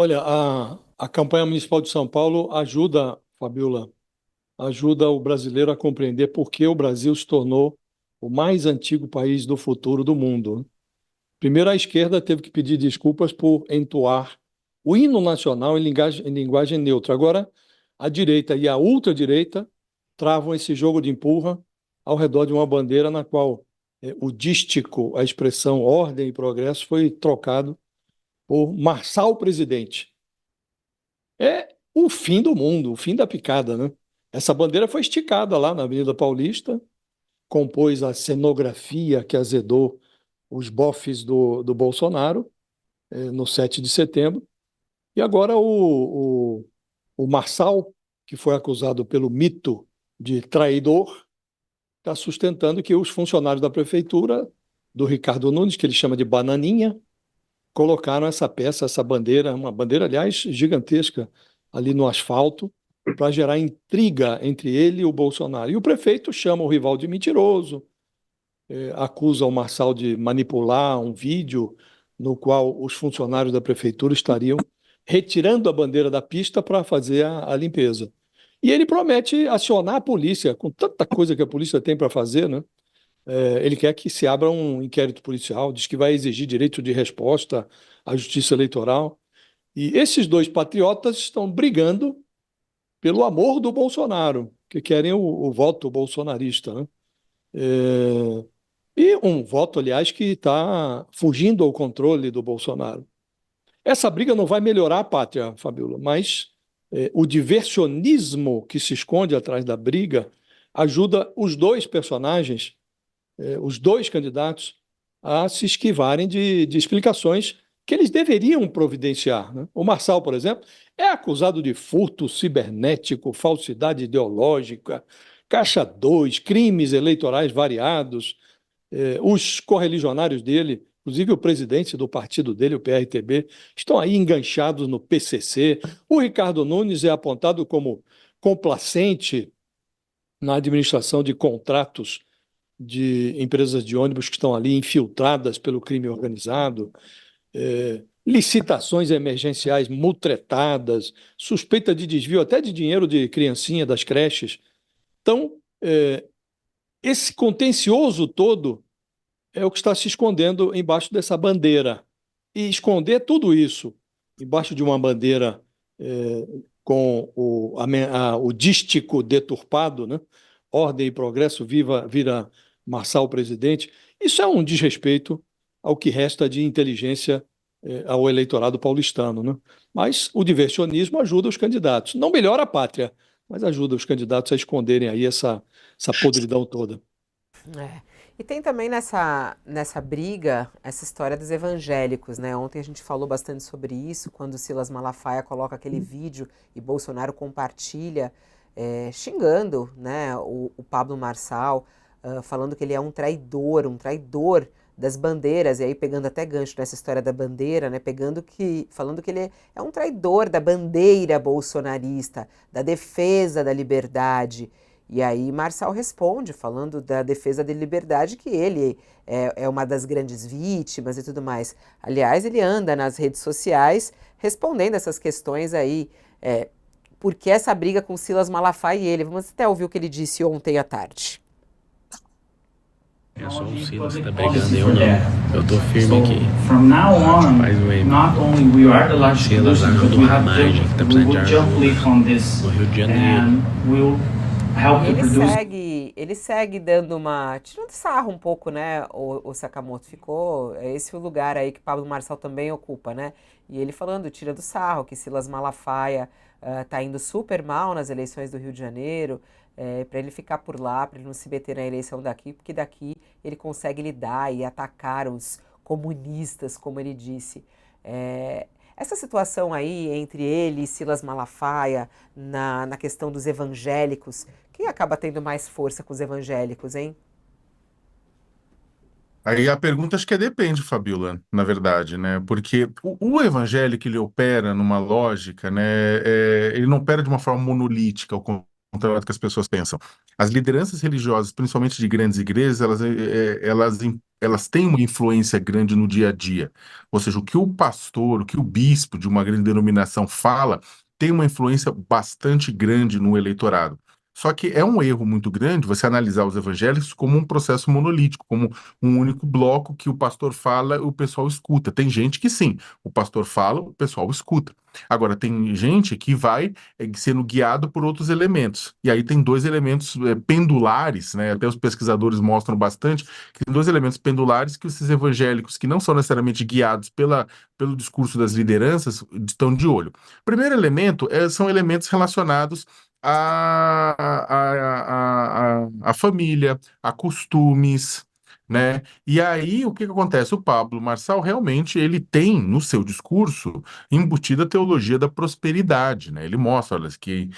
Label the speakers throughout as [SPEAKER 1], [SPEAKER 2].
[SPEAKER 1] Olha, a campanha municipal de São Paulo ajuda, Fabiola, ajuda o brasileiro a compreender por que o Brasil se tornou o mais antigo país do futuro do mundo. Primeiro, a esquerda teve que pedir desculpas por entoar o hino nacional em linguagem neutra. Agora, a direita e a ultradireita travam esse jogo de empurra ao redor de uma bandeira na qual o dístico, a expressão ordem e progresso, foi trocado por Marçal Presidente. É o fim do mundo, o fim da picada, né? Essa bandeira foi esticada lá na Avenida Paulista, compôs a cenografia que azedou os bofes do Bolsonaro, no 7 de setembro. E agora o Marçal, que foi acusado pelo mito de traidor, está sustentando que os funcionários da prefeitura, do Ricardo Nunes, que ele chama de Bananinha, colocaram essa peça, essa bandeira, uma bandeira, aliás, gigantesca, ali no asfalto, para gerar intriga entre ele e o Bolsonaro. E o prefeito chama o rival de mentiroso, acusa o Marçal de manipular um vídeo no qual os funcionários da prefeitura estariam retirando a bandeira da pista para fazer a limpeza. E ele promete acionar a polícia, com tanta coisa que a polícia tem para fazer, né? Ele quer que se abra um inquérito policial, diz que vai exigir direito de resposta à justiça eleitoral. E esses dois patriotas estão brigando pelo amor do Bolsonaro, que querem o voto bolsonarista, né? E um voto, aliás, que está fugindo ao controle do Bolsonaro. Essa briga não vai melhorar a pátria, Fabiola, mas o diversionismo que se esconde atrás da briga ajuda os dois personagens, os dois candidatos, a se esquivarem de explicações que eles deveriam providenciar, né? O Marçal, por exemplo, é acusado de furto cibernético, falsidade ideológica, Caixa 2, crimes eleitorais variados. Os correligionários dele, inclusive o presidente do partido dele, o PRTB, estão aí enganchados no PCC. O Ricardo Nunes é apontado como complacente na administração de contratos de empresas de ônibus que estão ali infiltradas pelo crime organizado, licitações emergenciais mutretadas, suspeita de desvio até de dinheiro de criancinha das creches. Então, esse contencioso todo é o que está se escondendo embaixo dessa bandeira. E esconder tudo isso embaixo de uma bandeira com o dístico deturpado, né? Ordem e progresso, vira Marçal presidente. Isso é um desrespeito ao que resta de inteligência ao eleitorado paulistano, né? Mas o diversionismo ajuda os candidatos. Não melhora a pátria, mas ajuda os candidatos a esconderem aí essa podridão toda.
[SPEAKER 2] É. E tem também nessa briga essa história dos evangélicos, né? Ontem a gente falou bastante sobre isso, quando o Silas Malafaia coloca aquele vídeo e Bolsonaro compartilha, xingando, né, o Pablo Marçal, falando que ele é um traidor das bandeiras, e aí pegando até gancho nessa história da bandeira, né, falando que ele é um traidor da bandeira bolsonarista, da defesa da liberdade. E aí Marçal responde, falando da defesa da liberdade, que ele é uma das grandes vítimas e tudo mais. Aliás, ele anda nas redes sociais respondendo essas questões aí. Por que essa briga com Silas Malafaia e ele? Vamos até ouvir o que ele disse ontem à tarde.
[SPEAKER 3] É só o Silas que tá brigando, eu não. Eu tô firme aqui. Faz o Silas ajuda o Ramagem, que tá precisando de ajuda no Rio de Janeiro.
[SPEAKER 2] Ele segue dando tirando sarro um pouco, né, o Sakamoto. Ficou, é esse o lugar aí que Pablo Marçal também ocupa, né? E ele falando, tirando sarro, que Silas Malafaia tá indo super mal nas eleições do Rio de Janeiro, para ele ficar por lá, para ele não se meter na eleição daqui, porque daqui ele consegue lidar e atacar os comunistas, como ele disse. Essa situação aí entre ele e Silas Malafaia na questão dos evangélicos, quem acaba tendo mais força com os evangélicos, hein?
[SPEAKER 4] Aí a pergunta acho que depende, Fabiola, na verdade, né? Porque o evangélico ele opera numa lógica, né? Ele não opera de uma forma monolítica, ao contrário do que as pessoas pensam. As lideranças religiosas, principalmente de grandes igrejas, elas têm uma influência grande no dia a dia. Ou seja, o que o pastor, o que o bispo de uma grande denominação fala, tem uma influência bastante grande no eleitorado. Só que é um erro muito grande você analisar os evangélicos como um processo monolítico, como um único bloco que o pastor fala e o pessoal escuta. Tem gente que sim, o pastor fala, o pessoal escuta. Agora, tem gente que vai sendo guiado por outros elementos. E aí tem dois elementos pendulares, né? Até os pesquisadores mostram bastante que tem dois elementos pendulares que esses evangélicos, que não são necessariamente guiados pelo discurso das lideranças, estão de olho. O primeiro elemento são elementos relacionados à família, a costumes, né? E aí, o que que acontece? O Pablo Marçal realmente ele tem no seu discurso embutida a teologia da prosperidade, né? Ele mostra, olha, que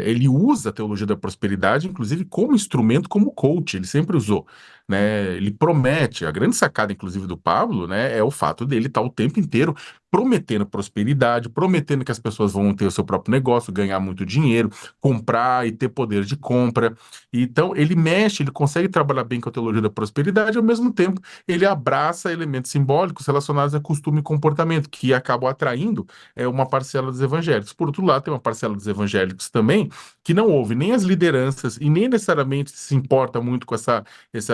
[SPEAKER 4] ele usa a teologia da prosperidade, inclusive como instrumento, como coach, ele sempre usou, né? Ele promete, a grande sacada, inclusive, do Pablo, né, é o fato dele estar o tempo inteiro prometendo prosperidade, prometendo que as pessoas vão ter o seu próprio negócio, ganhar muito dinheiro, comprar e ter poder de compra. Então, ele mexe, ele consegue trabalhar bem com a teologia da prosperidade, ao mesmo tempo, ele abraça elementos simbólicos relacionados a costume e comportamento, que acabam atraindo uma parcela dos evangélicos. Por outro lado, tem uma parcela dos evangélicos também que não ouve nem as lideranças e nem necessariamente se importa muito com essa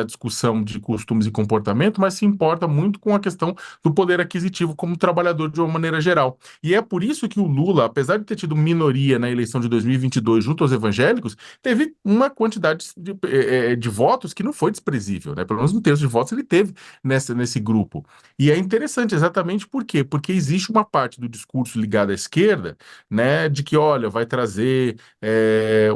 [SPEAKER 4] discussão de costumes e comportamento, mas se importa muito com a questão do poder aquisitivo como trabalhador de uma maneira geral. E é por isso que o Lula, apesar de ter tido minoria na eleição de 2022 junto aos evangélicos, teve uma quantidade de votos que não foi desprezível, né? Pelo menos um terço de votos ele teve nesse grupo. E é interessante exatamente por quê? Porque existe uma parte do discurso ligado à esquerda, né, de que, olha, vai trazer,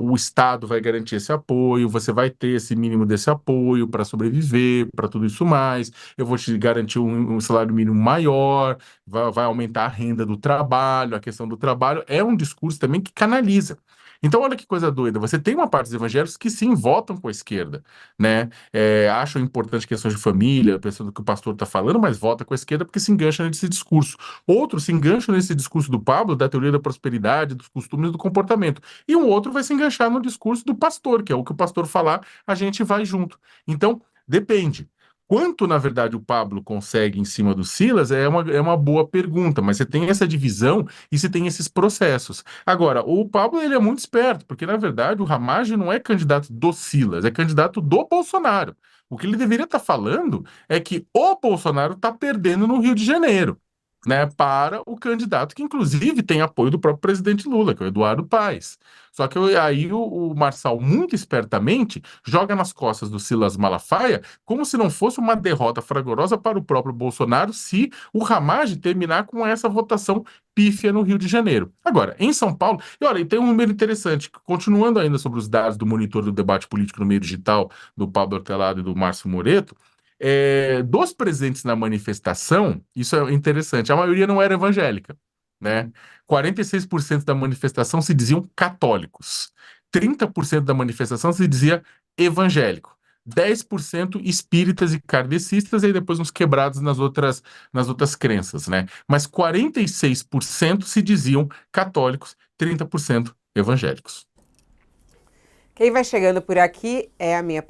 [SPEAKER 4] o Estado vai garantir esse apoio, você vai ter esse mínimo desse apoio para sobreviver, para tudo isso mais, eu vou te garantir um salário mínimo maior, vai aumentar a renda do trabalho, a questão do trabalho, é um discurso também que canaliza. Então, olha que coisa doida. Você tem uma parte dos evangélicos que sim votam com a esquerda, né? Acham importante questões de família, pensando que o pastor está falando, mas vota com a esquerda porque se engancha nesse discurso. Outros se engancham nesse discurso do Pablo, da teoria da prosperidade, dos costumes e do comportamento. E um outro vai se enganchar no discurso do pastor, que é o que o pastor falar, a gente vai junto. Então, depende. Quanto, na verdade, o Pablo consegue em cima do Silas é uma boa pergunta, mas você tem essa divisão e você tem esses processos. Agora, o Pablo ele é muito esperto, porque, na verdade, o Ramage não é candidato do Silas, é candidato do Bolsonaro. O que ele deveria estar falando é que o Bolsonaro está perdendo no Rio de Janeiro, né, para o candidato que, inclusive, tem apoio do próprio presidente Lula, que é o Eduardo Paes. Só que aí o Marçal, muito espertamente, joga nas costas do Silas Malafaia como se não fosse uma derrota fragorosa para o próprio Bolsonaro se o Ramage terminar com essa votação pífia no Rio de Janeiro. Agora, em São Paulo, e olha, e tem um número interessante, continuando ainda sobre os dados do monitor do debate político no meio digital, do Pablo Hortelado e do Márcio Moreto, dos presentes na manifestação, isso é interessante, a maioria não era evangélica, né? 46% da manifestação se diziam católicos, 30% da manifestação se dizia evangélico, 10% espíritas e kardecistas, e aí depois uns quebrados nas outras crenças, né? Mas 46% se diziam católicos, 30% evangélicos.
[SPEAKER 2] Quem vai chegando por aqui é a minha